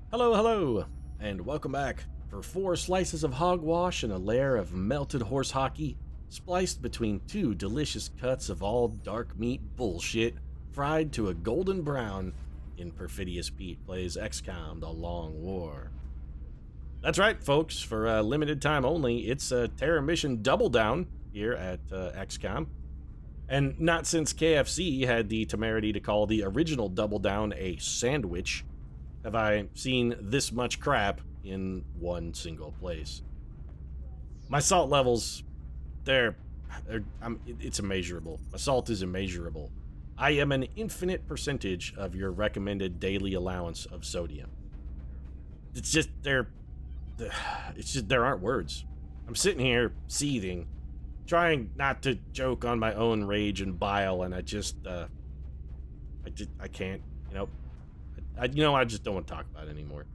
Hello, hello, and welcome back for 4 slices of hogwash and a layer of melted horse hockey, spliced between 2 delicious cuts of all dark meat bullshit, fried to a golden brown in Perfidious Pete Plays XCOM The Long War. That's right, folks, for a limited time only, it's a Terror Mission Double Down here at XCOM. And not since KFC had the temerity to call the original Double Down a sandwich have I seen this much crap in one single place. My salt levels, it's immeasurable. My salt is immeasurable. I am an infinite percentage of your recommended daily allowance of sodium. It's just, there aren't words. I'm sitting here seething, trying not to joke on my own rage and bile, and I can't, I just don't want to talk about it anymore.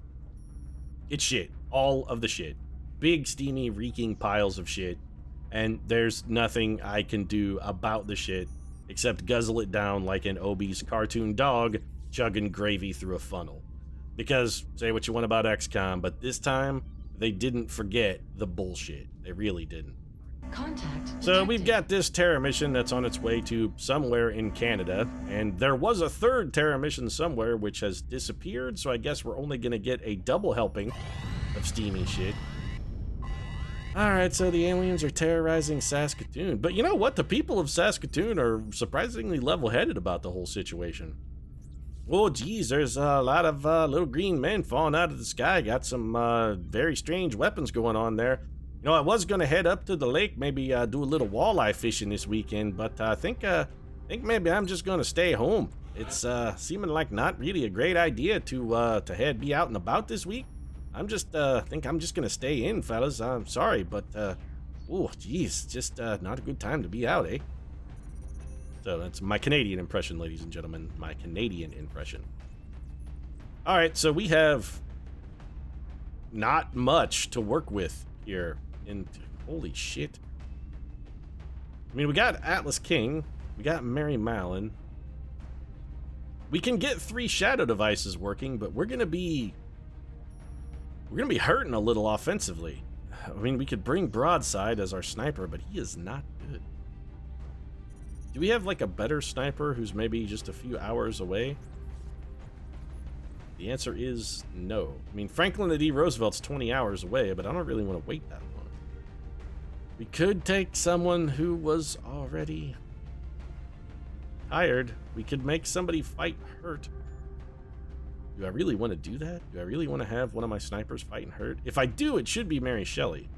It's shit. All of the shit. Big, steamy, reeking piles of shit. And there's nothing I can do about the shit except guzzle it down like an obese cartoon dog chugging gravy through a funnel. Because, say what you want about XCOM, but this time, they didn't forget the bullshit. They really didn't. So we've got this Terror mission that's on its way to somewhere in Canada, and there was a third Terror mission somewhere which has disappeared, so I guess we're only gonna get a double helping of steamy shit. Alright, so the aliens are terrorizing Saskatoon, but you know what? The people of Saskatoon are surprisingly level-headed about the whole situation. Oh geez, there's a lot of little green men falling out of the sky, got some very strange weapons going on there. You know, I was gonna head up to the lake, maybe do a little walleye fishing this weekend, but I think maybe I'm just gonna stay home. It's seeming like not really a great idea to be out and about this week. I'm just think I'm just gonna stay in, fellas. I'm sorry, but oh geez, just not a good time to be out, eh? So that's my Canadian impression, ladies and gentlemen. My Canadian impression. All right, so we have not much to work with here. Holy shit. I mean, we got Atlas King, we got Mary Mallon. We can get 3 shadow devices working, but we're gonna be hurting a little offensively. I mean, we could bring Broadside as our sniper, but he is not good. Do we have like a better sniper who's maybe just a few hours away? The answer is no. I mean, Franklin D. Roosevelt's 20 hours away, but I don't really want to wait that long. We could take someone who was already tired. We could make somebody fight hurt. Do I really want to do that? Do I really want to have one of my snipers fighting hurt? If I do, it should be Mary Shelley.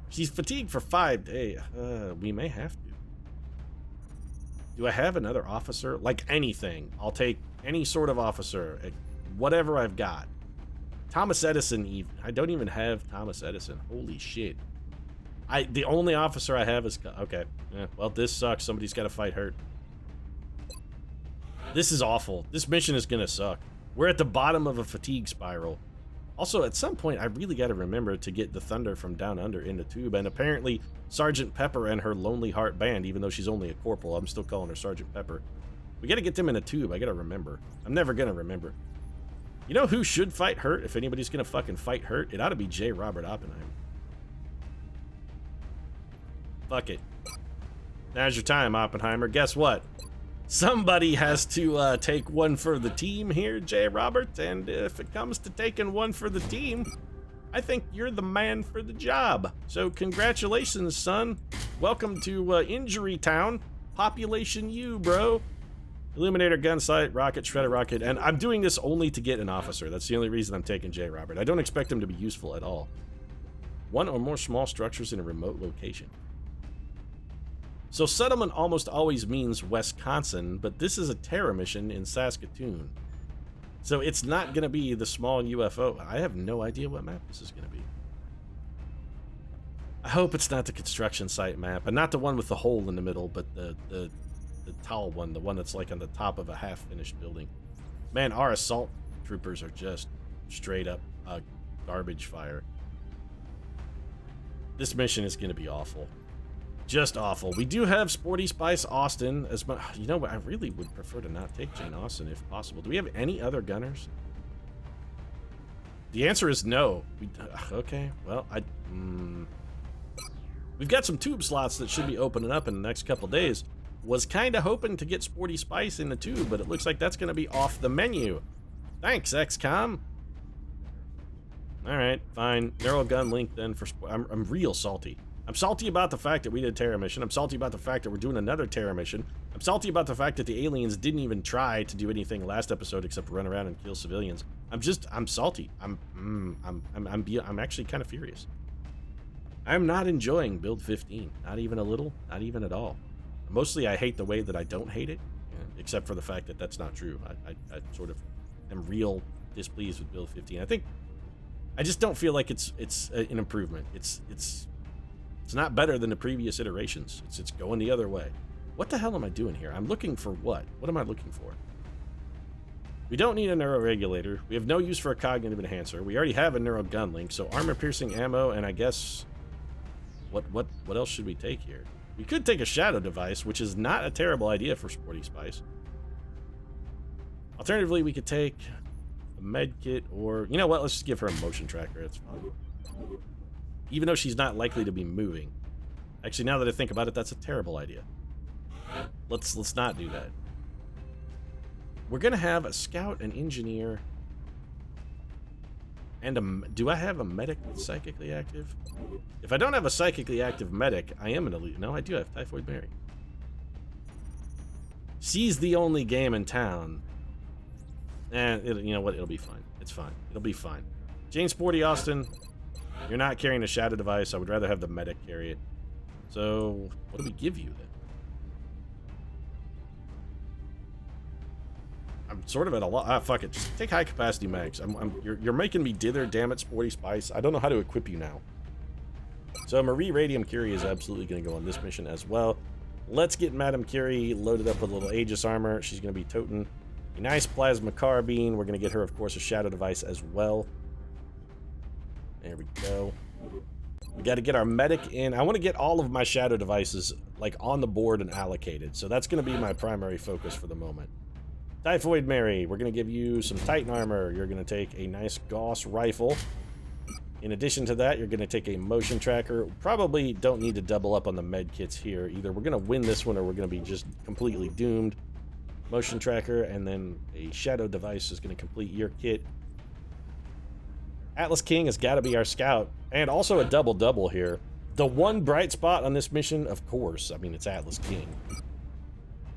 She's fatigued for 5 days. We may have to. Do I have another officer? Like anything. I'll take any sort of officer. Whatever I've got. Thomas Edison, even. I don't even have Thomas Edison. Holy shit. The only officer I have is... Okay. Yeah, well, this sucks. Somebody's got to fight hurt. This is awful. This mission is going to suck. We're at the bottom of a fatigue spiral. Also, at some point, I really got to remember to get the Thunder from Down Under in the tube. And apparently, Sergeant Pepper and her Lonely Heart Band, even though she's only a corporal, I'm still calling her Sergeant Pepper. We got to get them in a tube. I got to remember. I'm never going to remember. You know who should fight hurt? If anybody's going to fucking fight hurt, it ought to be J. Robert Oppenheimer. Fuck it. Now's your time, Oppenheimer. Guess what? Somebody has to take one for the team here, J. Robert, and if it comes to taking one for the team, I think you're the man for the job. So congratulations, son. Welcome to Injury Town. Population U, bro. Illuminator, Gunsight, Rocket, Shredder Rocket, and I'm doing this only to get an officer. That's the only reason I'm taking J. Robert. I don't expect him to be useful at all. 1 or more small structures in a remote location. So settlement almost always means Wisconsin, but this is a terror mission in Saskatoon. So it's not going to be the small UFO. I have no idea what map this is going to be. I hope it's not the construction site map, and not the one with the hole in the middle, but the tall one, the one that's like on the top of a half-finished building. Man, our assault troopers are just straight up garbage fire. This mission is going to be awful. Just awful. We do have Sporty Spice Austin as much. You know what? I really would prefer to not take Jane Austen if possible. Do we have any other gunners? The answer is no. Okay, well, we've got some tube slots that should be opening up in the next couple days. Was kind of hoping to get Sporty Spice in the tube, but it looks like that's going to be off the menu. Thanks, XCOM. All right, fine. Neural gun link then for. I'm real salty. I'm salty about the fact that we did a Terra mission. I'm salty about the fact that we're doing another Terra mission. I'm salty about the fact that the aliens didn't even try to do anything last episode except run around and kill civilians. I'm salty. I'm actually kind of furious. I'm not enjoying build 15. Not even a little. Not even at all. Mostly, I hate the way that I don't hate it, except for the fact that that's not true. I sort of am real displeased with build 15. I just don't feel like it's an improvement. It's not better than the previous iterations. It's going the other way. What the hell am I doing here? I'm looking for what? What am I looking for? We don't need a neuroregulator. We have no use for a cognitive enhancer. We already have a neuro gun link, so armor piercing ammo, and I guess what else should we take here? We could take a shadow device, which is not a terrible idea for Sporty Spice. Alternatively, we could take a med kit, or you know what? Let's just give her a motion tracker. It's fine. Even though she's not likely to be moving. Actually, now that I think about it, that's a terrible idea. Let's not do that. We're gonna have a scout, an engineer, and do I have a medic that's psychically active? If I don't have a psychically active medic, I am an elite. No, I do have Typhoid Mary. She's the only game in town. And you know what? It'll be fine. It's fine. It'll be fine. Jane Sporty Austin, you're not carrying a shadow device. I would rather have the medic carry it. So, what do we give you then? I'm sort of at a lot. Fuck it. Just take high capacity mags. You're making me dither. Damn it, Sporty Spice. I don't know how to equip you now. So Marie Radium Curie is absolutely going to go on this mission as well. Let's get Madame Curie loaded up with a little Aegis armor. She's going to be toting a nice plasma carbine. We're going to get her, of course, a shadow device as well. There we go. We got to get our medic in. I want to get all of my shadow devices like on the board and allocated. So that's going to be my primary focus for the moment. Typhoid Mary, we're going to give you some Titan armor. You're going to take a nice Gauss rifle. In addition to that, you're going to take a motion tracker. Probably don't need to double up on the med kits here. Either we're going to win this one or we're going to be just completely doomed. Motion tracker, and then a shadow device is going to complete your kit. Atlas King has got to be our scout, and also a double-double here. The one bright spot on this mission, of course, I mean, it's Atlas King.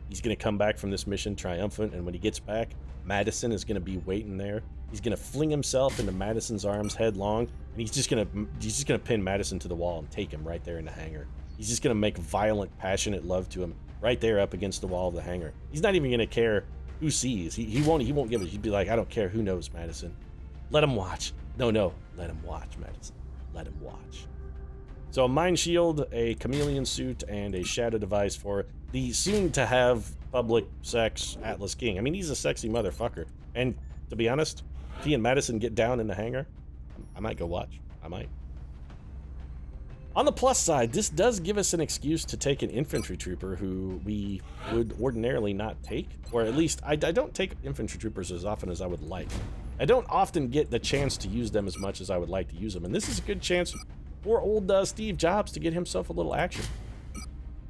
He's going to come back from this mission triumphant, and when he gets back, Madison is going to be waiting there. He's going to fling himself into Madison's arms headlong, and he's just going to pin Madison to the wall and take him right there in the hangar. He's just going to make violent, passionate love to him right there up against the wall of the hangar. He's not even going to care who sees. He won't give it. He'd be like, I don't care who knows, Madison. Let him watch. No, let him watch, Madison. Let him watch. So a Mind Shield, a Chameleon Suit, and a Shadow Device for the soon-to-have public sex Atlas King. I mean, he's a sexy motherfucker. And to be honest, if he and Madison get down in the hangar, I might go watch. I might. On the plus side, this does give us an excuse to take an infantry trooper who we would ordinarily not take. Or at least, I don't take infantry troopers as often as I would like. I don't often get the chance to use them as much as I would like to use them. And this is a good chance for old Steve Jobs to get himself a little action.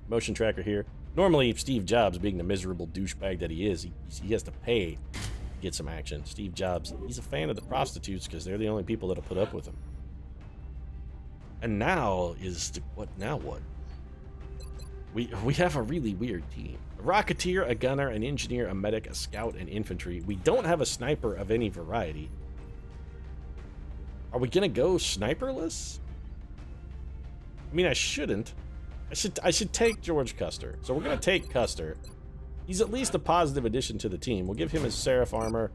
Motion tracker here. Normally, Steve Jobs, being the miserable douchebag that he is, he has to pay to get some action. Steve Jobs, he's a fan of the prostitutes because they're the only people that'll put up with him. And now what? We have a really weird team. A Rocketeer, a Gunner, an Engineer, a Medic, a Scout, and Infantry. We don't have a Sniper of any variety. Are we gonna go sniperless? I mean, I shouldn't. I should take George Custer. So we're gonna take Custer. He's at least a positive addition to the team. We'll give him his Seraph armor.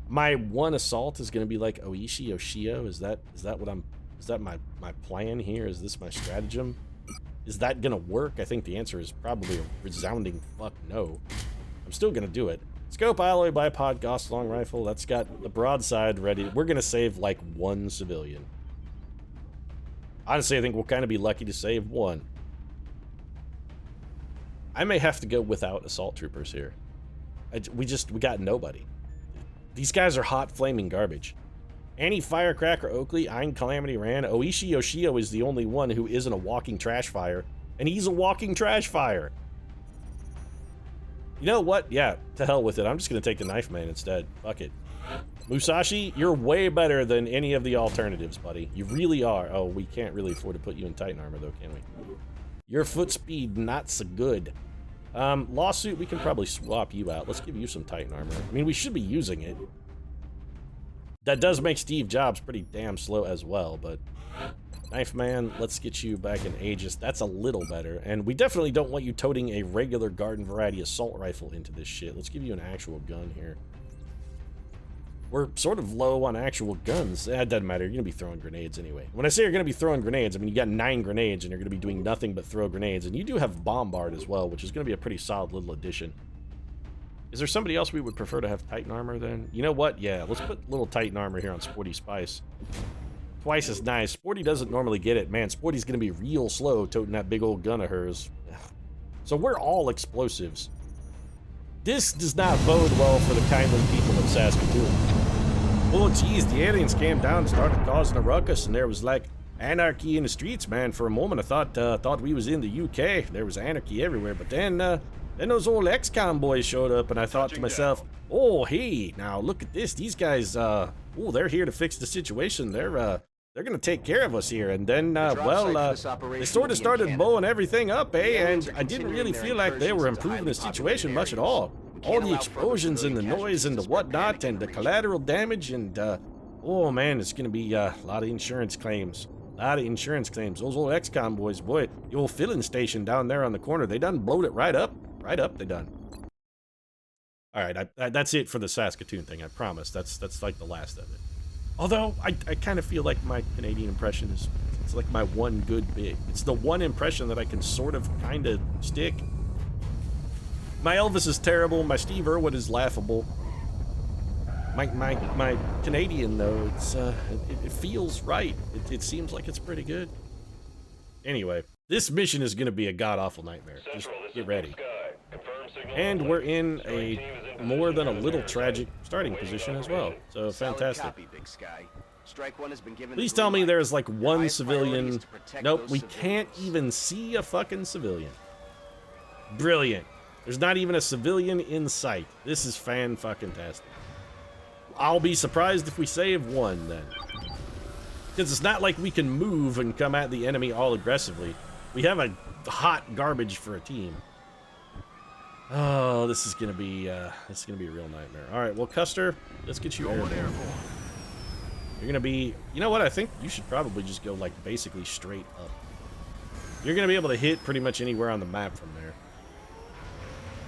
My one assault is gonna be like Oishi Oshio. Is that my plan here? Is this my stratagem? Is that gonna work? I think the answer is probably a resounding fuck no. I'm still gonna do it. Scope alloy bipod Gauss long rifle. That's got the broadside ready. We're gonna save like one civilian. Honestly, I think we'll kind of be lucky to save one. I may have to go without assault troopers here. We got nobody. These guys are hot flaming garbage. Annie Firecracker Oakley, Ein Calamity Ran, Oishi Yoshio is the only one who isn't a walking trash fire, and he's a walking trash fire. You know what? Yeah, to hell with it. I'm just gonna take the Knife Man instead. Fuck it. Musashi, you're way better than any of the alternatives, buddy. You really are. Oh, we can't really afford to put you in Titan armor, though, can we? Your foot speed, not so good. Lawsuit, we can probably swap you out. Let's give you some Titan armor. I mean, we should be using it. That does make Steve Jobs pretty damn slow as well, but... Knife Man, let's get you back in Aegis. That's a little better. And we definitely don't want you toting a regular garden variety assault rifle into this shit. Let's give you an actual gun here. We're sort of low on actual guns. It doesn't matter. You're going to be throwing grenades anyway. When I say you're going to be throwing grenades, I mean you got 9 grenades and you're going to be doing nothing but throw grenades. And you do have Bombard as well, which is going to be a pretty solid little addition. Is there somebody else we would prefer to have Titan armor then? You know what? Yeah, let's put little Titan armor here on Sporty Spice. Twice as nice. Sporty doesn't normally get it. Man, Sporty's going to be real slow toting that big old gun of hers. So we're all explosives. This does not bode well for the kindly people of Saskatoon. Oh, geez, the aliens came down and started causing a ruckus, and there was, like, anarchy in the streets, man. For a moment, I thought we was in the UK. There was anarchy everywhere, but then those old XCOM boys showed up, and I thought to myself, oh, hey, now look at this. These guys, oh, they're here to fix the situation. They're gonna take care of us here. And then, they sort of started blowing everything up, eh? And I didn't really feel like they were improving the situation much at all. All the explosions and the noise and the whatnot and the collateral damage and, oh man, it's gonna be a lot of insurance claims. A lot of insurance claims. Those old XCOM boys, boy, the old filling station down there on the corner, they done blowed it right up. Right up, they done. All right, that's it for the Saskatoon thing, I promise. That's like the last of it. Although, I kind of feel like my Canadian impression is, it's like my one good bit. It's the one impression that I can sort of, kind of stick. My Elvis is terrible, my Steve Irwin is laughable. My Canadian, though, it feels right. It seems like it's pretty good. Anyway, this mission is going to be a god-awful nightmare. Just get ready. And we're in a more than a little tragic starting position as well. So, fantastic. Please tell me there's like one civilian. Nope, we can't even see a fucking civilian. Brilliant. There's not even a civilian in sight. This is fan-fucking-tastic. I'll be surprised if we save one, then. Because it's not like we can move and come at the enemy all aggressively. We have a hot garbage for a team. Oh, this is gonna be a real nightmare. All right, well, Custer, let's get you airborne. You're gonna be, you know what? I think you should probably just go like basically straight up. You're gonna be able to hit pretty much anywhere on the map from there.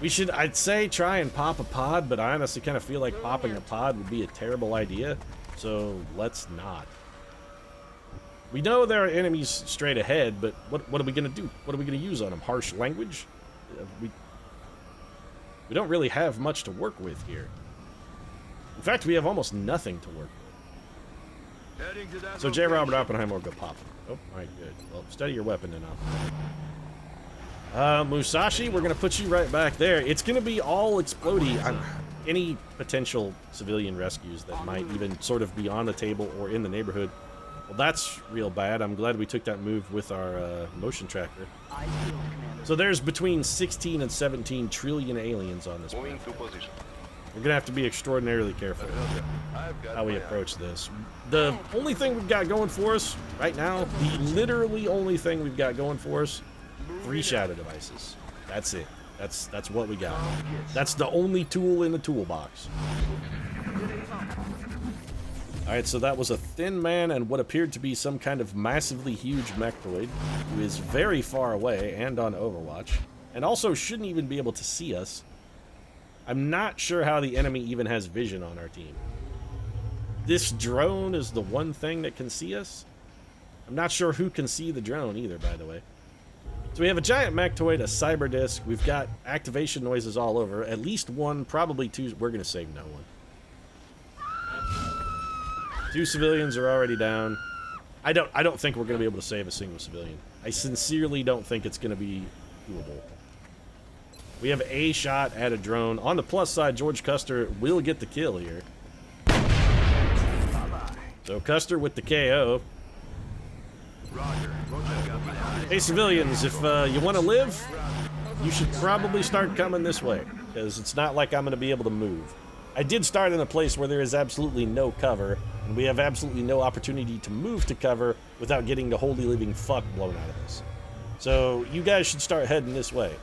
We should, I'd say, try and pop a pod, but I honestly kind of feel like popping a pod would be a terrible idea, so let's not. We know there are enemies straight ahead, but what are we gonna do? What are we gonna use on them? Harsh language? We don't really have much to work with here. In fact, we have almost nothing to work with. So J. Robert Oppenheimer will go pop him. Oh, alright, good. Well, study your weapon enough. Musashi, we're gonna put you right back there. It's gonna be all explodey on any potential civilian rescues that might even sort of be on the table or in the neighborhood. Well, that's real bad. I'm glad we took that move with our motion tracker. So there's between 16 and 17 trillion aliens on this planet. We're gonna have to be extraordinarily careful how we approach this. The only thing we've got going for us right now, the literally only thing we've got going for us, 3 shadow devices. That's it. That's what we got. That's the only tool in the toolbox. Alright, so that was a thin man and what appeared to be some kind of massively huge mechtoid who is very far away and on Overwatch, and also shouldn't even be able to see us. I'm not sure how the enemy even has vision on our team. This drone is the one thing that can see us. I'm not sure who can see the drone either, by the way. So we have a giant mechtoid, a cyber disc. We've got activation noises all over. At least one, probably 2. We're going to save no one. 2 civilians are already down. I don't think we're going to be able to save a single civilian. I sincerely don't think it's going to be doable. We have a shot at a drone. On the plus side, George Custer will get the kill here. So Custer with the KO. Hey civilians, if you want to live, you should probably start coming this way, because it's not like I'm going to be able to move. I did start in a place where there is absolutely no cover, and we have absolutely no opportunity to move to cover without getting the holy living fuck blown out of us. So you guys should start heading this way.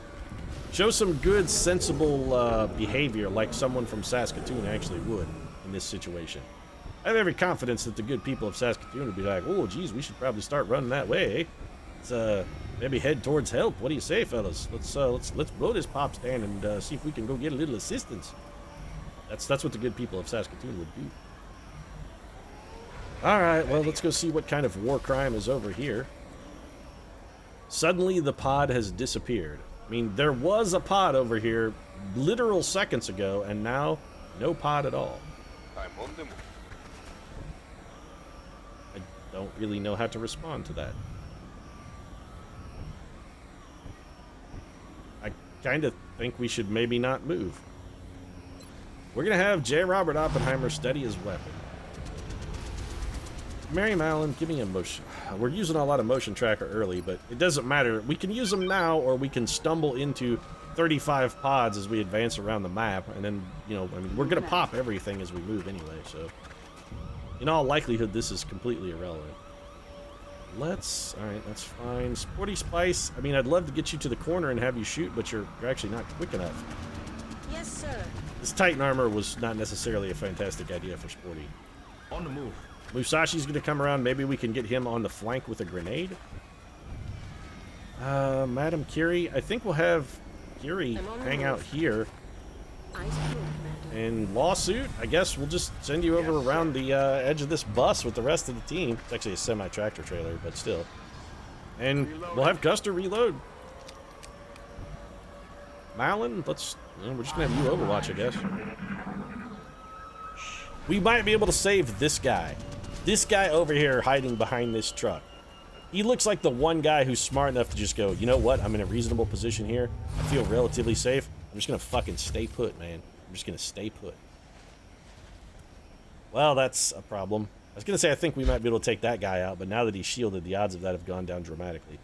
Show some good, sensible behavior like someone from Saskatoon actually would in this situation. I have every confidence that the good people of Saskatoon would be like, oh, geez, we should probably start running that way, eh? Let's maybe head towards help. What do you say, fellas? Let's blow this pop stand and see if we can go get a little assistance. That's what the good people of Saskatoon would do. All right, well, let's go see what kind of war crime is over here. Suddenly, the pod has disappeared. I mean, there was a pod over here literal seconds ago, and now no pod at all. I don't really know how to respond to that. I kind of think we should maybe not move. We're going to have J. Robert Oppenheimer steady his weapon. Mary Mallon, give me a motion. We're using a lot of motion tracker early, but it doesn't matter. We can use them now, or we can stumble into 35 pods as we advance around the map, and then, you know, I mean, we're going to pop everything as we move anyway, so in all likelihood, this is completely irrelevant. Alright, that's fine. Sporty Spice, I mean, I'd love to get you to the corner and have you shoot, but you're actually not quick enough. Yes, sir. This Titan armor was not necessarily a fantastic idea for Sporty. On the move. Musashi's going to come around. Maybe we can get him on the flank with a grenade. Madam Curie, I think we'll have Curie hang out here. And Lawsuit, I guess we'll just send you over around the edge of this bus with the rest of the team. It's actually a semi-tractor trailer, but still. And we'll have Custer reload. Malin, we're just going to have you overwatch, I guess. We might be able to save this guy. This guy over here hiding behind this truck. He looks like the one guy who's smart enough to just go, you know what, I'm in a reasonable position here. I feel relatively safe. I'm just going to fucking stay put, man. I'm just going to stay put. Well, that's a problem. I was going to say I think we might be able to take that guy out, but now that he's shielded, the odds of that have gone down dramatically.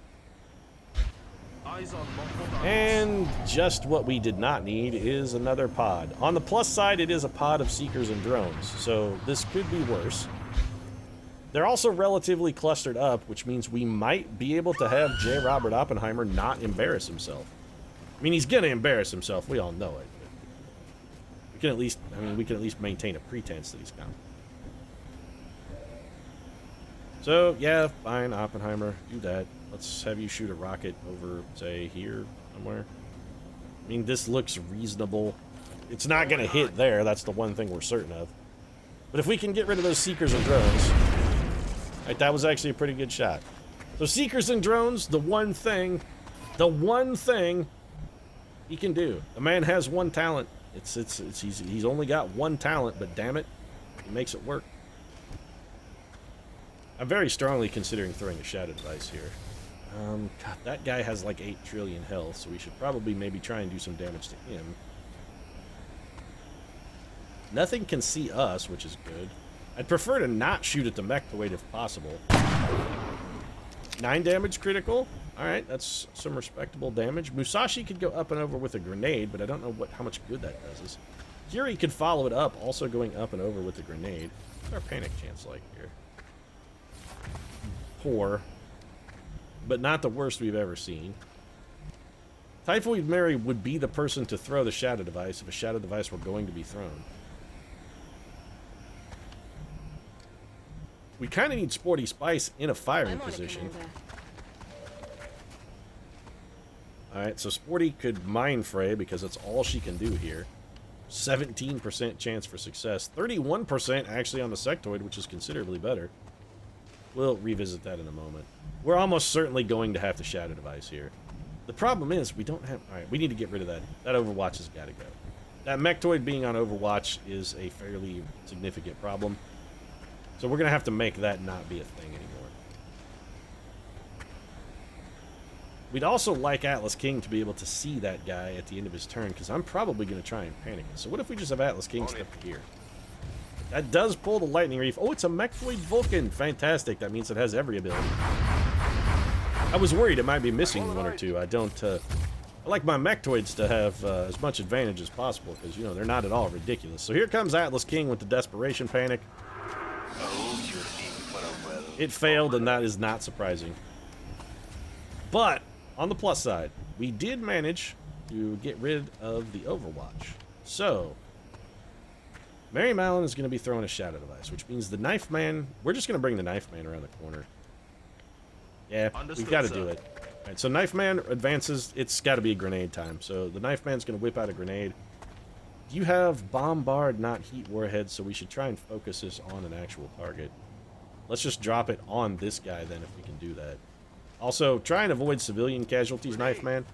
And just what we did not need is another pod. On the plus side, it is a pod of Seekers and drones, so this could be worse. They're also relatively clustered up, which means we might be able to have J. Robert Oppenheimer not embarrass himself. I mean, he's gonna embarrass himself, we all know it. But we can at least maintain a pretense that he's coming. So, yeah, fine, Oppenheimer, do that. Let's have you shoot a rocket over, say, here somewhere. I mean, this looks reasonable. It's not going to hit there. That's the one thing we're certain of. But if we can get rid of those Seekers and drones... Right, that was actually a pretty good shot. So Seekers and drones, the one thing he can do. The man has one talent. He's only got one talent, but damn it, he makes it work. I'm very strongly considering throwing a shadow device here. God, that guy has like 8 trillion health, so we should probably maybe try and do some damage to him. Nothing can see us, which is good. I'd prefer to not shoot at the mechtoid if possible. 9 damage critical. Alright, that's some respectable damage. Musashi could go up and over with a grenade, but I don't know how much good that does us. Yuri could follow it up, also going up and over with a grenade. What's our panic chance like here? Poor, but not the worst we've ever seen. Typhoid Mary would be the person to throw the shadow device if a shadow device were going to be thrown. We kind of need Sporty Spice in a firing position. Alright, so Sporty could mine fray because that's all she can do here. 17% chance for success. 31% actually on the sectoid, which is considerably better. We'll revisit that in a moment. We're almost certainly going to have to shadow device here. The problem is we don't have... Alright, we need to get rid of that. That Overwatch has got to go. That mechtoid being on Overwatch is a fairly significant problem. So we're going to have to make that not be a thing anymore. We'd also like Atlas King to be able to see that guy at the end of his turn, because I'm probably going to try and panic it. So what if we just have Atlas King step here? That does pull the lightning reef. Oh, it's a Mechtoid Vulcan. Fantastic. That means it has every ability. I was worried it might be missing one or two. I don't, I like my Mechtoids to have as much advantage as possible because, you know, they're not at all ridiculous. So here comes Atlas King with the Desperation Panic. It failed, and that is not surprising. But, on the plus side, we did manage to get rid of the Overwatch. So, Mary Mallon is going to be throwing a Shadow Device, which means the Knife Man, we're just going to bring the Knife Man around the corner. Yeah, we've got to do it. Alright, so Knife Man advances, it's got to be grenade time. So the Knife Man's going to whip out a grenade. You have Bombard, not Heat Warhead, so we should try and focus this on an actual target. Let's just drop it on this guy then if we can do that. Also, try and avoid civilian casualties, Knife Man.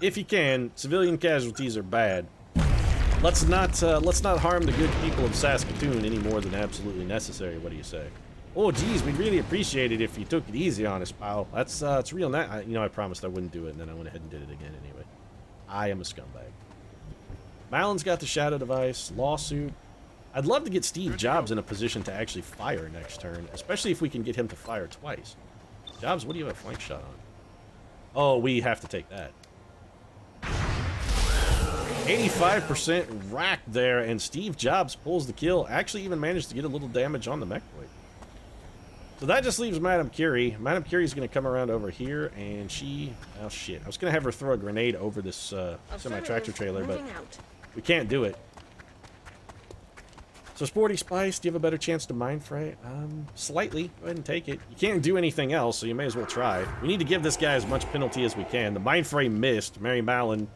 If you can, civilian casualties are bad. Let's not harm the good people of Saskatoon any more than absolutely necessary. What do you say? Oh, geez, we'd really appreciate it if you took it easy on us, pal. That's it's real. You know, I promised I wouldn't do it, and then I went ahead and did it again anyway. I am a scumbag. Mallon's got the Shadow Device, Lawsuit. I'd love to get Steve Jobs in a position to actually fire next turn, especially if we can get him to fire twice. Jobs, what do you have a flank shot on? Oh, we have to take that. 85% rack there, and Steve Jobs pulls the kill. Actually even managed to get a little damage on the Mechtoid. So that just leaves Madame Curie. Madame Curie's going to come around over here, and she... Oh, shit. I was going to have her throw a grenade over this semi-tractor trailer, but we can't do it. So Sporty Spice, do you have a better chance to Mind Fray? Slightly. Go ahead and take it. You can't do anything else, so you may as well try. We need to give this guy as much penalty as we can. The Mind Fray missed. Mary Mallon,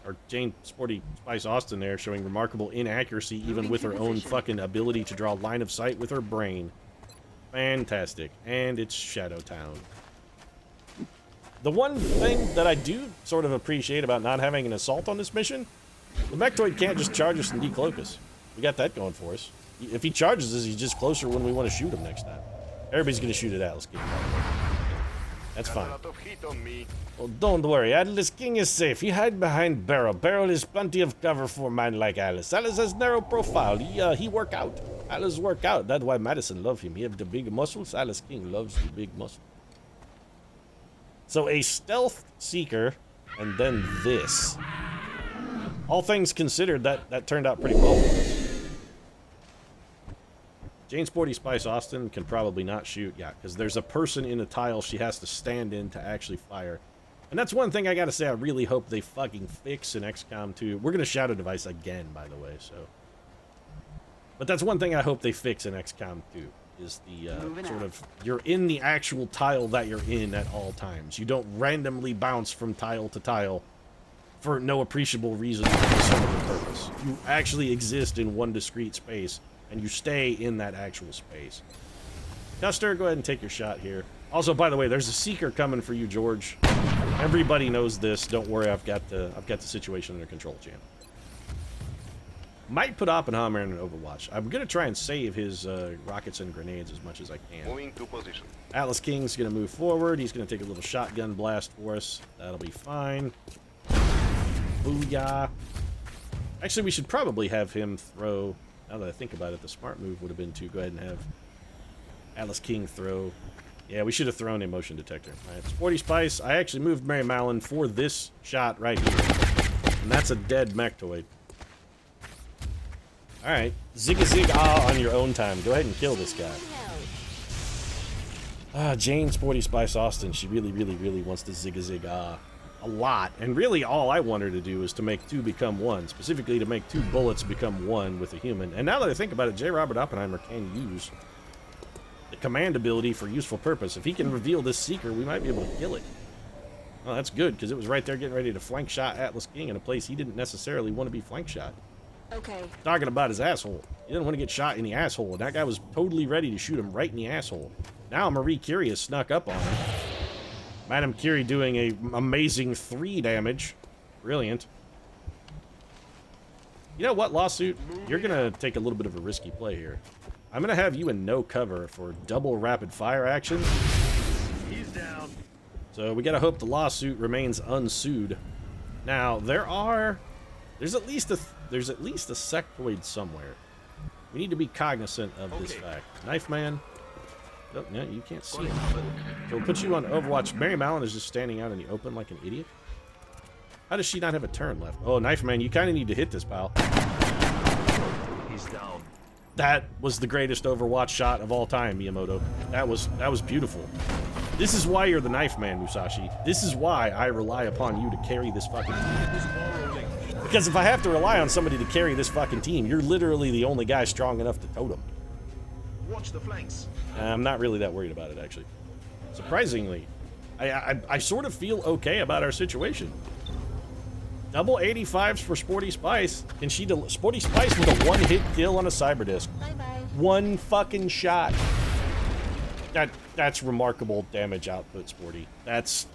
or Jane Sporty Spice Austin there, showing remarkable inaccuracy even with her own fucking ability to draw line of sight with her brain. Fantastic. And it's Shadow Town. The one thing that I do sort of appreciate about not having an assault on this mission, the Mechtoid can't just charge us and decloak us. We got that going for us. If he charges us, he's just closer when we want to shoot him next time. Everybody's going to shoot at Atlas King. That's fine. Well, don't worry. Atlas King is safe. He hide behind Barrel. Barrel is plenty of cover for a man like Atlas. Atlas has narrow profile. He work out. Atlas work out. That's why Madison love him. He have the big muscles. Atlas King loves the big muscles. So a stealth seeker, and then this. All things considered, that turned out pretty well for us. Jane Sporty Spice Austin can probably not shoot, yeah, because there's a person in a tile she has to stand in to actually fire. And that's one thing I gotta say I really hope they fucking fix in XCOM 2. We're gonna Shadow Device again, by the way, so. But that's one thing I hope they fix in XCOM 2, is the sort of, you're in the actual tile that you're in at all times. You don't randomly bounce from tile to tile for no appreciable reason or some other purpose. You actually exist in one discrete space, and you stay in that actual space. Custer, go ahead and take your shot here. Also, by the way, there's a seeker coming for you, George. Everybody knows this. Don't worry, I've got the situation under control, champ. Might put Oppenheimer in an Overwatch. I'm gonna try and save his rockets and grenades as much as I can. Moving to position. Atlas King's gonna move forward. He's gonna take a little shotgun blast for us. That'll be fine. Booyah. Actually, we should probably have him throw... Now that I think about it, the smart move would have been to go ahead and have Atlas King throw... Yeah, we should have thrown a motion detector. Alright, Sporty Spice. I actually moved Mary Mallon for this shot right here. And that's a dead Mechtoid. Alright, zig-a-zig-ah on your own time. Go ahead and kill this guy. Jane Sporty Spice Austin, she really, really, really wants to zig-a-zig-ah a lot. And really all I want her to do is to make two become one. Specifically to make two bullets become one with a human. And now that I think about it, J. Robert Oppenheimer can use the command ability for useful purpose. If he can reveal this seeker, we might be able to kill it. Well, that's good, because it was right there getting ready to flank shot Atlas King in a place he didn't necessarily want to be flank shot. Okay. Talking about his asshole. He didn't want to get shot in the asshole, and that guy was totally ready to shoot him right in the asshole. Now Marie Curie has snuck up on him. Madame Curie doing a amazing 3 damage. Brilliant. You know what, Lawsuit? You're gonna take a little bit of a risky play here. I'm gonna have you in no cover for double rapid fire action. He's down. So we gotta hope the Lawsuit remains unsued. Now there's at least a sectoid somewhere. We need to be cognizant of this fact. Knife man. Oh, no, you can't see him. So we'll put you on Overwatch. Mary Mallon is just standing out in the open like an idiot. How does she not have a turn left? Oh, Knife man, you kind of need to hit this, pal. He's down. That was the greatest Overwatch shot of all time, Miyamoto. That was beautiful. This is why you're the Knife man, Musashi. This is why I rely upon you to carry this fucking team. Because if I have to rely on somebody to carry this fucking team, you're literally the only guy strong enough to totem. Watch the flanks. I'm not really that worried about it, actually. Surprisingly, I sort of feel okay about our situation. Double 85s for Sporty Spice. Can she Sporty Spice with a one-hit kill on a cyber disc? Bye-bye. One fucking shot. That's remarkable damage output, Sporty. That's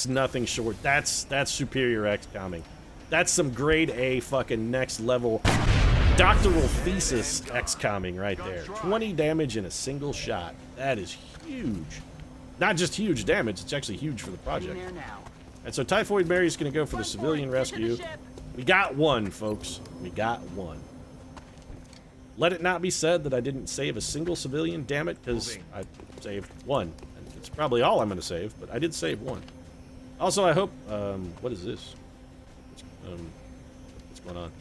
nothing short. That's superior XCOMing. That's some grade A fucking next level doctoral thesis XCOMing right there. 20 damage in a single shot. That is huge. Not just huge damage, it's actually huge for the project. And so Typhoid Mary's gonna go for the civilian rescue. We got one, folks. We got one. Let it not be said that I didn't save a single civilian, damn it, because I saved one. And it's probably all I'm gonna save, but I did save one. Also, I hope, what is this? What's going on?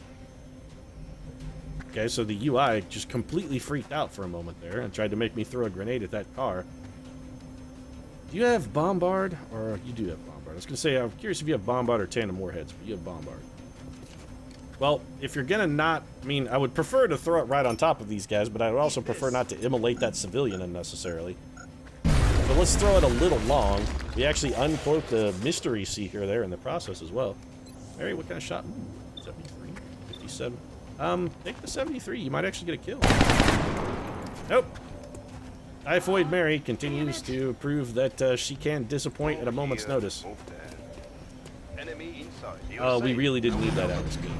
Okay, so the UI just completely freaked out for a moment there and tried to make me throw a grenade at that car. Do you have Bombard? Or you do have Bombard. I was going to say, I'm curious if you have Bombard or Tandem Warheads, but you have Bombard. Well, if you're going to not... I mean, I would prefer to throw it right on top of these guys, but I would also prefer not to immolate that civilian unnecessarily. So let's throw it a little long. We actually uncloaked the Mystery Seeker there in the process as well. Mary, what kind of shot? 73? 57? Take the 73. You might actually get a kill. Nope. Typhoid Mary continues to prove that she can disappoint at a moment's notice. Oh, we really didn't need that Atlas game.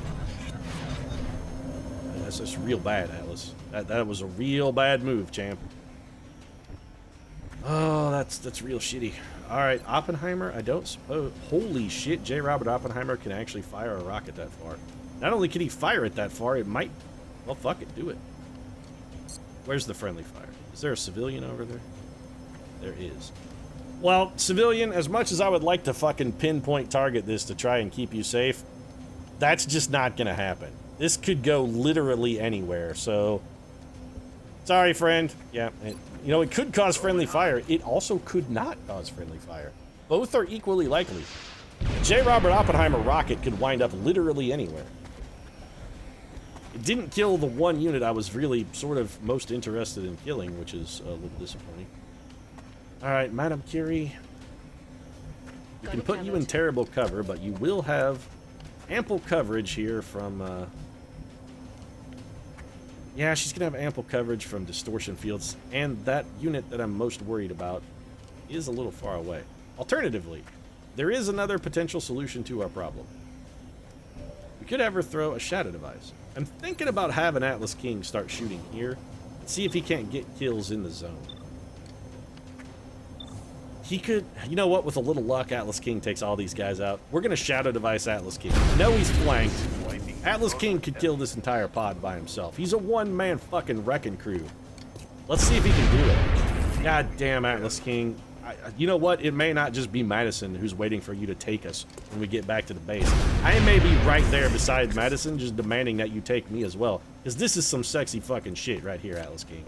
That's just real bad, Atlas. That was a real bad move, champ. Oh, that's real shitty. All right, Oppenheimer, I don't suppose... Holy shit, J. Robert Oppenheimer can actually fire a rocket that far. Not only can he fire it that far, it might... Well, fuck it, do it. Where's the friendly fire? Is there a civilian over there? There is. Well, civilian, as much as I would like to fucking pinpoint target this to try and keep you safe, that's just not gonna happen. This could go literally anywhere, so... Sorry, friend. Yeah, you know, it could cause friendly fire. It also could not cause friendly fire. Both are equally likely. A J. Robert Oppenheimer rocket could wind up literally anywhere. It didn't kill the one unit I was really sort of most interested in killing, which is a little disappointing. Alright, Madame Curie. We can put you in terrible cover, but you will have ample coverage here from... Yeah, she's going to have ample coverage from distortion fields, and that unit that I'm most worried about is a little far away. Alternatively, there is another potential solution to our problem. We could have her throw a shadow device. I'm thinking about having Atlas King start shooting here and see if he can't get kills in the zone. He could, you know what, with a little luck, Atlas King takes all these guys out. We're going to shadow device Atlas King. No, he's flanked. Atlas King could kill this entire pod by himself. He's a one-man fucking wrecking crew. Let's see if he can do it. God damn, Atlas King. You know what? It may not just be Madison who's waiting for you to take us when we get back to the base. I may be right there beside Madison, just demanding that you take me as well. Because this is some sexy fucking shit right here, Atlas King.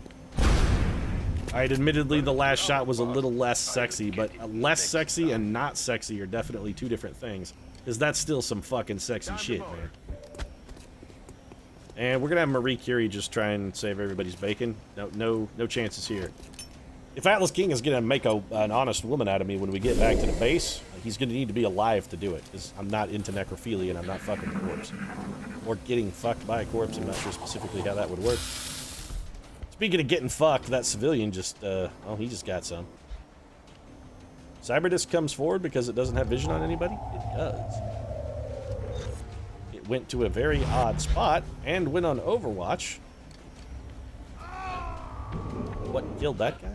Alright, admittedly, the last shot was a little less sexy, but less sexy and not sexy are definitely two different things. Because that's still some fucking sexy shit, man. And we're gonna have Marie Curie just try and save everybody's bacon. No chances here. If Atlas King is gonna make an honest woman out of me when we get back to the base, he's gonna need to be alive to do it. Because I'm not into necrophilia and I'm not fucking a corpse. Or getting fucked by a corpse, I'm not sure specifically how that would work. Speaking of getting fucked, that civilian just, oh, he just got some. Cyberdisc comes forward because it doesn't have vision on anybody? It does. It went to a very odd spot and went on Overwatch. What killed that guy?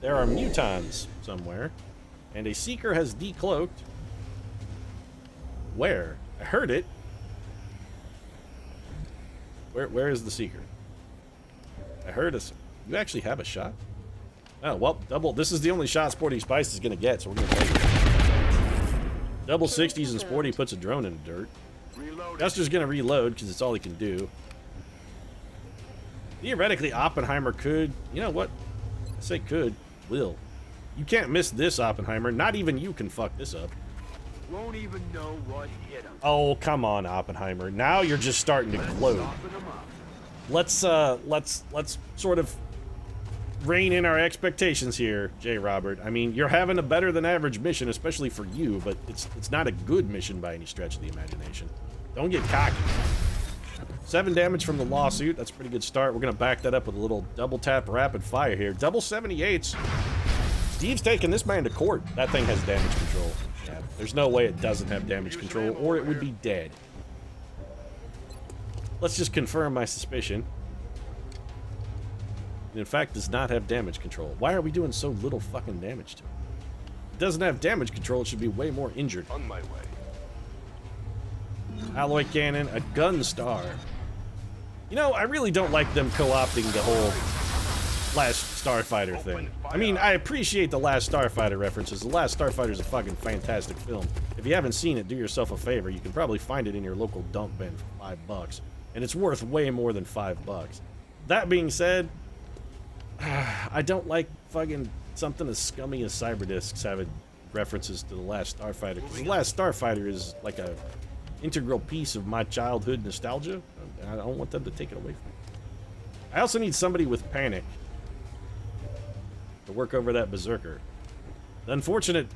There are mutons somewhere, and a Seeker has decloaked. Where? I heard it. Where is the Seeker? I heard us. You actually have a shot? Oh, well, double. This is the only shot Sporty Spice is going to get, so we're going to take it. Double 60s and Sporty puts a drone in the dirt. Guster's going to reload because it's all he can do. Theoretically, Oppenheimer could. You know what? I say could. Will. You can't miss this, Oppenheimer. Not even you can fuck this up. Won't even know what hit him. Oh, come on, Oppenheimer. Now you're just starting to gloat. Let's sort of rein in our expectations here, J. Robert. I mean, you're having a better than average mission, especially for you, but it's not a good mission by any stretch of the imagination. Don't get cocky. 7 damage from the lawsuit. That's a pretty good start. We're going to back that up with a little double tap rapid fire here. Double 78s. Steve's taking this man to court. That thing has damage control. Yeah, there's no way it doesn't have damage control, or it would be dead. Let's just confirm my suspicion. It in fact does not have damage control. Why are we doing so little fucking damage to it? It doesn't have damage control. It should be way more injured. On my way. Alloy cannon, a gun star. You know, I really don't like them co-opting the whole Last Starfighter thing. I mean, I appreciate the Last Starfighter references. The Last Starfighter is a fucking fantastic film. If you haven't seen it, do yourself a favor. You can probably find it in your local dump bin for $5. And it's worth way more than $5. That being said, I don't like fucking something as scummy as Cyberdiscs having references to the Last Starfighter. Because the Last Starfighter is like a integral piece of my childhood nostalgia. I don't want them to take it away from me. I also need somebody with panic to work over that Berserker. The unfortunate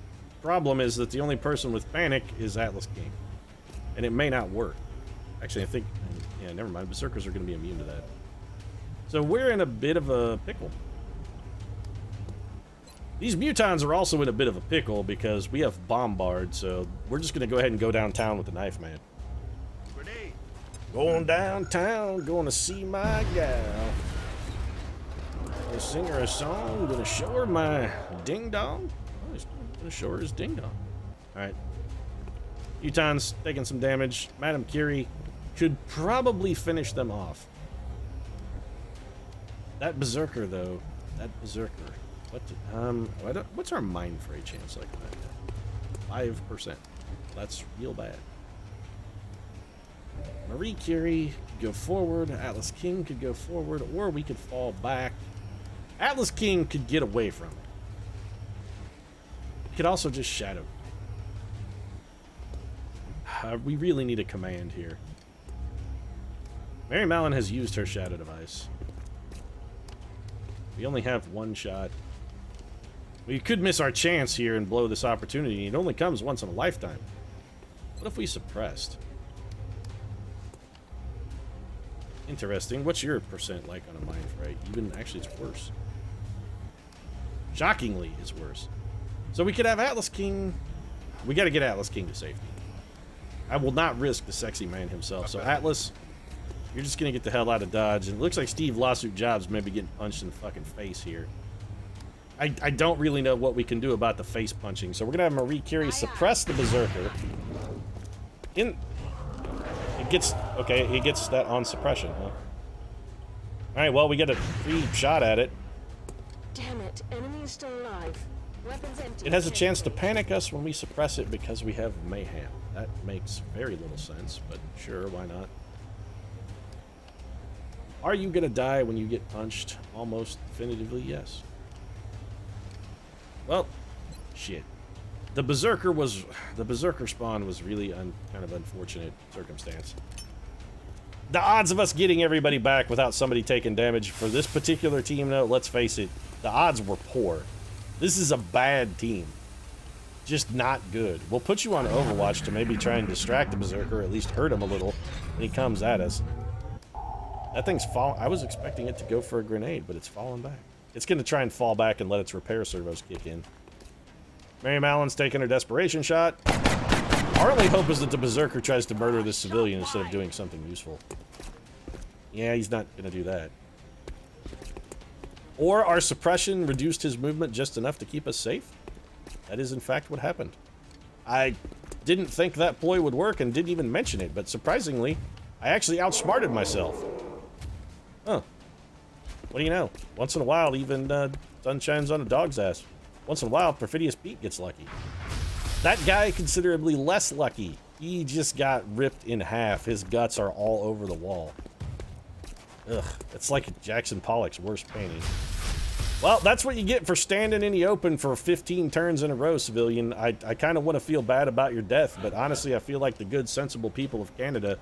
problem is that the only person with panic is Atlas King. And it may not work. Actually, I think... Yeah, never mind. Berserkers are going to be immune to that. So we're in a bit of a pickle. These mutons are also in a bit of a pickle because we have Bombard, so we're just going to go ahead and go downtown with the knife man. Grenade. Going downtown, going to see my gal. Gonna sing her a song, gonna show her my ding dong. Oh, he's gonna show her his ding dong. Alright. Mutons taking some damage. Madame Curie could probably finish them off. That Berserker, though. That Berserker. What's our mind fray chance like that? 5%. That's real bad. Marie Curie could go forward. Atlas King could go forward, or we could fall back. Atlas King could get away from it. He could also just shadow. We really need a command here. Mary Mallon has used her shadow device. We only have one shot. We could miss our chance here and blow this opportunity. It only comes once in a lifetime. What if we suppressed? Interesting. What's your percent like on a mind fray? Even actually, it's worse. Shockingly, it's worse. So we could have Atlas King. We got to get Atlas King to safety. I will not risk the sexy man himself. So Atlas, you're just gonna get the hell out of Dodge. And it looks like Steve Lawsuit Jobs may be getting punched in the fucking face here. I don't really know what we can do about the face punching. So we're gonna have Marie Curie suppress the Berserker. It gets that on suppression, huh? Alright, well, we get a free shot at it. Damn it, enemy is still alive. Weapons empty. It has a chance to panic us when we suppress it because we have mayhem. That makes very little sense, but sure, why not? Are you gonna die when you get punched? Almost definitively, yes. Well, shit. The Berserker spawn was really kind of unfortunate circumstance. The odds of us getting everybody back without somebody taking damage for this particular team, though, let's face it, the odds were poor. This is a bad team. Just not good. We'll put you on Overwatch to maybe try and distract the Berserker, or at least hurt him a little when he comes at us. That thing's falling. I was expecting it to go for a grenade, but it's falling back. It's going to try and fall back and let its repair servos kick in. Mary Mallon's taking her desperation shot. Our only hope is that the Berserker tries to murder this civilian instead of doing something useful. Yeah, he's not going to do that. Or our suppression reduced his movement just enough to keep us safe. That is, in fact, what happened. I didn't think that ploy would work and didn't even mention it, but surprisingly, I actually outsmarted myself. Huh. What do you know? Once in a while, even sun shines on a dog's ass. Once in a while, Perfidious Pete gets lucky. That guy considerably less lucky. He just got ripped in half. His guts are all over the wall. Ugh, it's like Jackson Pollock's worst painting. Well, that's what you get for standing in the open for 15 turns in a row, civilian. I kind of want to feel bad about your death, but honestly, I feel like the good, sensible people of Canada,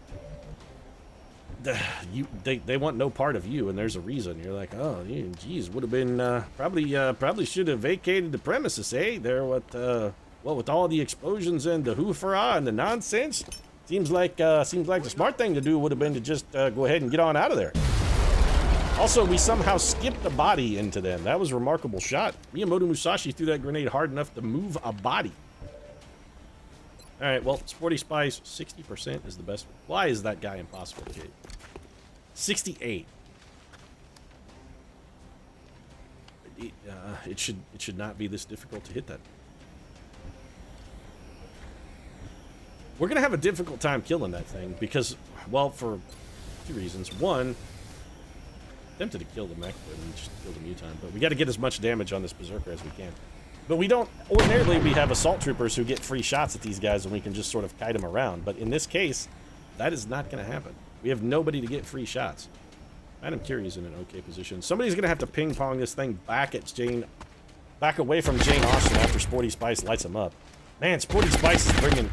they want no part of you, and there's a reason. You're like, oh, geez, would have been probably should have vacated the premises, eh? There, well, with all the explosions and the hoofah and the nonsense, seems like the smart thing to do would have been to just go ahead and get on out of there. Also, we somehow skipped a body into them. That was a remarkable shot. Miyamoto Musashi threw that grenade hard enough to move a body. All right, well, Sporty Spice, 60% is the best. Why is that guy impossible to hit? 68. It should not be this difficult to hit that. We're gonna have a difficult time killing that thing because, well, for 2 reasons. One, tempted to kill the mech, but we just killed the muton. But we got to get as much damage on this Berserker as we can. But we don't, ordinarily we have assault troopers who get free shots at these guys and we can just sort of kite them around. But in this case, that is not going to happen. We have nobody to get free shots. Madam Curie's in an okay position. Somebody's going to have to ping pong this thing back at Jane, back away from Jane Austen after Sporty Spice lights him up. Man, Sporty Spice is bringing...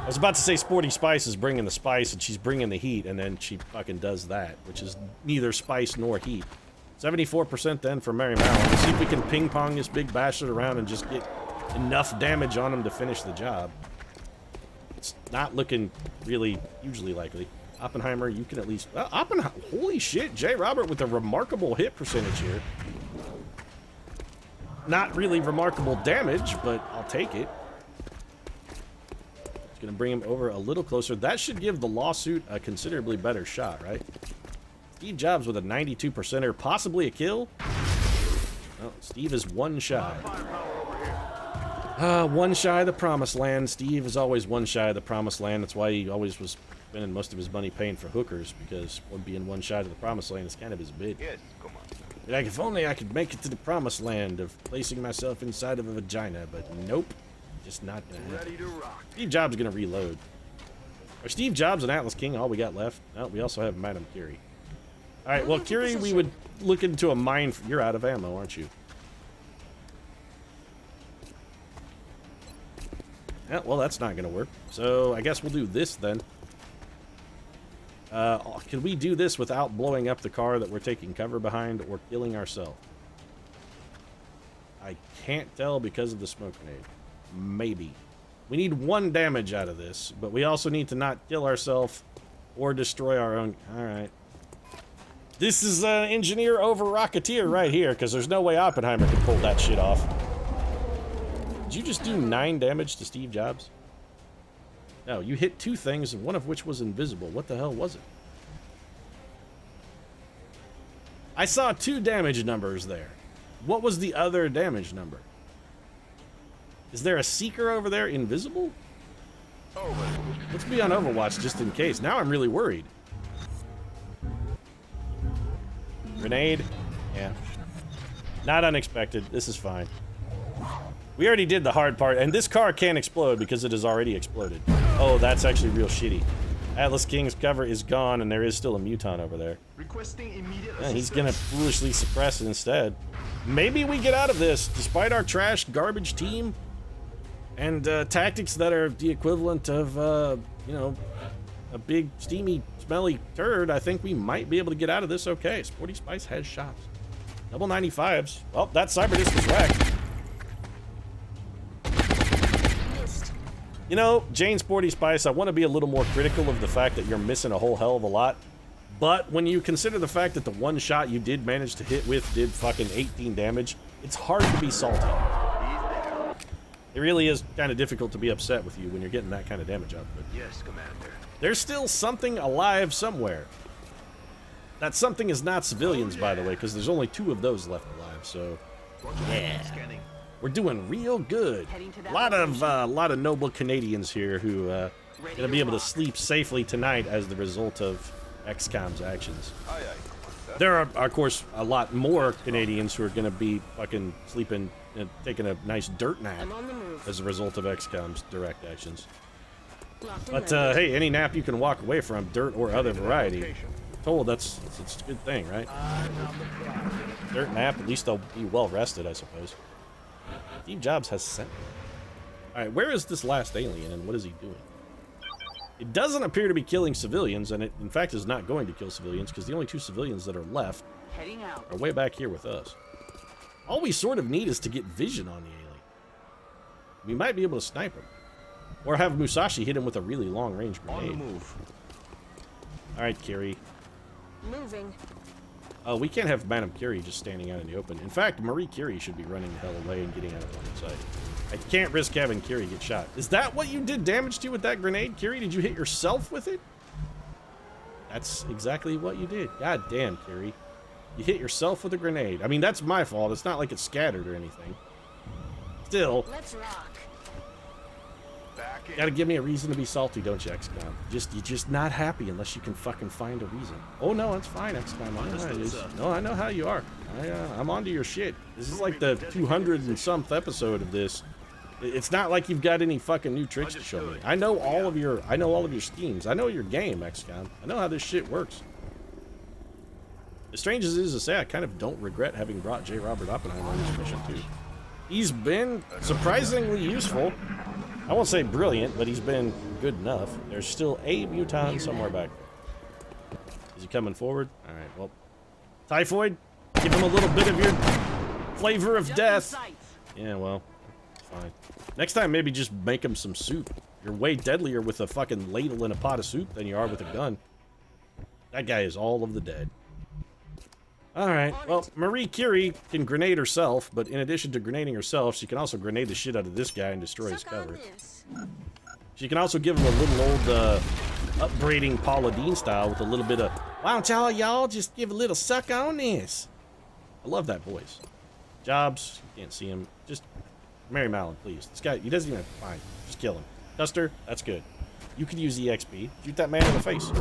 I was about to say Sporty Spice is bringing the spice and she's bringing the heat, and then she fucking does that, which is neither spice nor heat. 74% then for Mary Mallon. Let's see if we can ping pong this big bastard around and just get enough damage on him to finish the job. It's not looking really hugely likely. Oppenheimer, you can at least... Well, Oppenheimer, holy shit, J. Robert with a remarkable hit percentage here. Not really remarkable damage, but I'll take it. Gonna bring him over a little closer. That should give the lawsuit a considerably better shot, right? Steve Jobs with a 92%er, possibly a kill. Well, Steve is one shy. One shy of the promised land. Steve is always one shy of the promised land. That's why he always was spending most of his money paying for hookers, because being one shy of the promised land is kind of his bid. Yes, come on. Like, if only I could make it to the promised land of placing myself inside of a vagina, but nope. Just not gonna happen. Ready to rock. Steve Jobs is gonna reload. Are Steve Jobs and Atlas King all we got left? No, we also have Madam Curie. Alright, well, Curie, we would look into a mine. You're out of ammo, aren't you? Yeah, well, that's not gonna work. So, I guess we'll do this then. Can we do this without blowing up the car that we're taking cover behind or killing ourselves? I can't tell because of the smoke grenade. Maybe. We need 1 damage out of this, but we also need to not kill ourselves or destroy our own... Alright. This is engineer over Rocketeer right here, because there's no way Oppenheimer can pull that shit off. Did you just do 9 damage to Steve Jobs? No, you hit 2 things, and one of which was invisible. What the hell was it? I saw 2 damage numbers there. What was the other damage number? Is there a Seeker over there invisible? Let's be on Overwatch just in case. Now I'm really worried. Grenade? Yeah. Not unexpected. This is fine. We already did the hard part, and this car can't explode because it has already exploded. Oh, that's actually real shitty. Atlas King's cover is gone, and there is still a muton over there. Requesting immediate Yeah, he's gonna foolishly suppress it instead. Maybe we get out of this, despite our trash, garbage team. And tactics that are the equivalent of, you know, a big, steamy, smelly turd. I think we might be able to get out of this okay. Sporty Spice has shots. Double 95s. Well, that cyber disc is wrecked. You know, Jane Sporty Spice, I want to be a little more critical of the fact that you're missing a whole hell of a lot. But when you consider the fact that the 1 shot you did manage to hit with did fucking 18 damage, it's hard to be salty. It really is kind of difficult to be upset with you when you're getting that kind of damage output. Yes, Commander. There's still something alive somewhere. That something is not civilians, by the way, because there's only 2 of those left alive, so... Yeah. We're doing real good. A lot of noble Canadians here who gonna be able to sleep safely tonight as the result of XCOM's actions. Aye, aye. There are, of course, a lot more Canadians who are going to be fucking sleeping and taking a nice dirt nap I'm on the move. as a result of XCOM's direct actions. Locked and But, loaded. hey, any nap you can walk away from, dirt or other variety, told it's a good thing, right? Dirt nap, at least they'll be well rested, I suppose. Steve Jobs has sent me. Alright, where is this last alien and what is he doing? It doesn't appear to be killing civilians, and it, in fact, is not going to kill civilians, because the only 2 civilians that are left Heading out. are way back here with us. All we sort of need is to get vision on the alien. We might be able to snipe him. Or have Musashi hit him with a really long-range On the grenade. move. Alright, Kiri. Moving. We can't have Madame Curie just standing out in the open. In fact, Marie Curie should be running the hell away and getting out of line of sight. I can't risk having Curie get shot. Is that what you did damage to with that grenade, Curie? Did you hit yourself with it? That's exactly what you did. God damn, Curie. You hit yourself with a grenade. I mean, that's my fault. It's not like it's scattered or anything. Still, Let's rock. Back in. gotta give me a reason to be salty, don't you, XCOM? You're just not happy unless you can fucking find a reason. Oh no, it's fine, XCOM. I know how it is. No, I know how you are. I'm onto your shit. This is like the 200 and someth episode of this. It's not like you've got any fucking new tricks to show me. I know all of your schemes. I know your game, XCOM. I know how this shit works. As strange as it is to say, I kind of don't regret having brought J. Robert Oppenheimer on this mission too. He's been surprisingly useful. I won't say brilliant, but he's been good enough. There's still a mutant somewhere back there. Is he coming forward? All right, well, Typhoid, give him a little bit of your flavor of death. Yeah, well, fine. Next time, maybe just make him some soup. You're way deadlier with a fucking ladle and a pot of soup than you are with a gun. That guy is all of the dead. Alright, well, Marie Curie can grenade herself, but in addition to grenading herself, she can also grenade the shit out of this guy and destroy his Suck on cover. this. She can also give him a little old, upbraiding Paula Dean style with a little bit of, why don't y'all just give a little suck on this? I love that voice. Jobs, you can't see him. Just, Mary Mallon, please. This guy, he doesn't even, fine, just kill him. Custer, that's good. You could use EXP. Shoot that man in the face.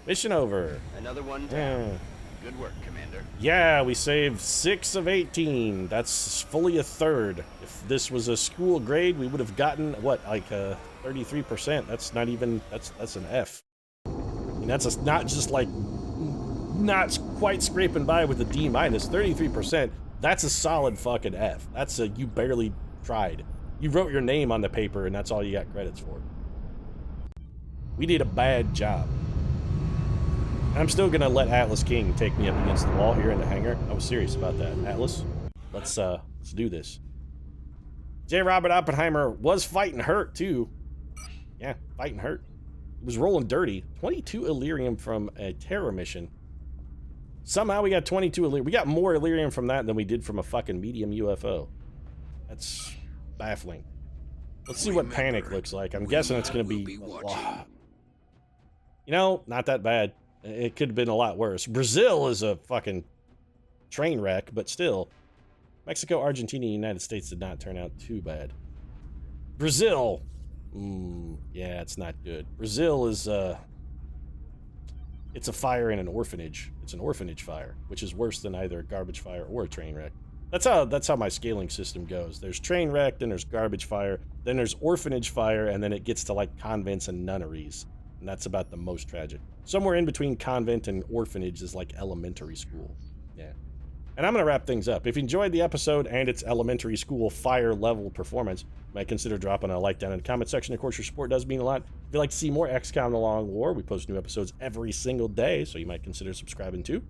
Mission over. Another one down. Yeah. Good work, Commander. Yeah, we saved 6 of 18. That's fully a third. If this was a school grade, we would have gotten, what, like 33%. That's not even, that's an F. I mean, that's not just like, not quite scraping by with a D minus. 33%, that's a solid fucking F. That's a, you barely tried. You wrote your name on the paper and that's all you got credits for. We did a bad job. I'm still gonna let Atlas King take me up against the wall here in the hangar. I was serious about that. Atlas, let's do this. J. Robert Oppenheimer was fighting hurt too. Yeah, fighting hurt. He was rolling dirty. 22 Illyrium from a terror mission. Somehow we got 22 Illyrium. We got more Illyrium from that than we did from a fucking medium UFO. That's baffling. Let's see what Panic looks like. I'm guessing it's gonna be. You know, not that bad. It could have been a lot worse. Brazil is a fucking train wreck, but still. Mexico, Argentina, and the United States did not turn out too bad. Brazil. Yeah, it's not good. Brazil is, it's a fire in an orphanage. It's an orphanage fire, which is worse than either a garbage fire or a train wreck. That's how my scaling system goes. There's train wreck, then there's garbage fire, then there's orphanage fire, and then it gets to like convents and nunneries. And that's about the most tragic. Somewhere in between convent and orphanage is like elementary school. Yeah. And I'm going to wrap things up. If you enjoyed the episode and its elementary school fire level performance, you might consider dropping a like down in the comment section. Of course, your support does mean a lot. If you'd like to see more XCOM The Long War, we post new episodes every single day, so you might consider subscribing too.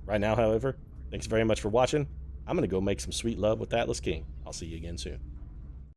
Right now, however, thanks very much for watching. I'm going to go make some sweet love with Atlas King. I'll see you again soon.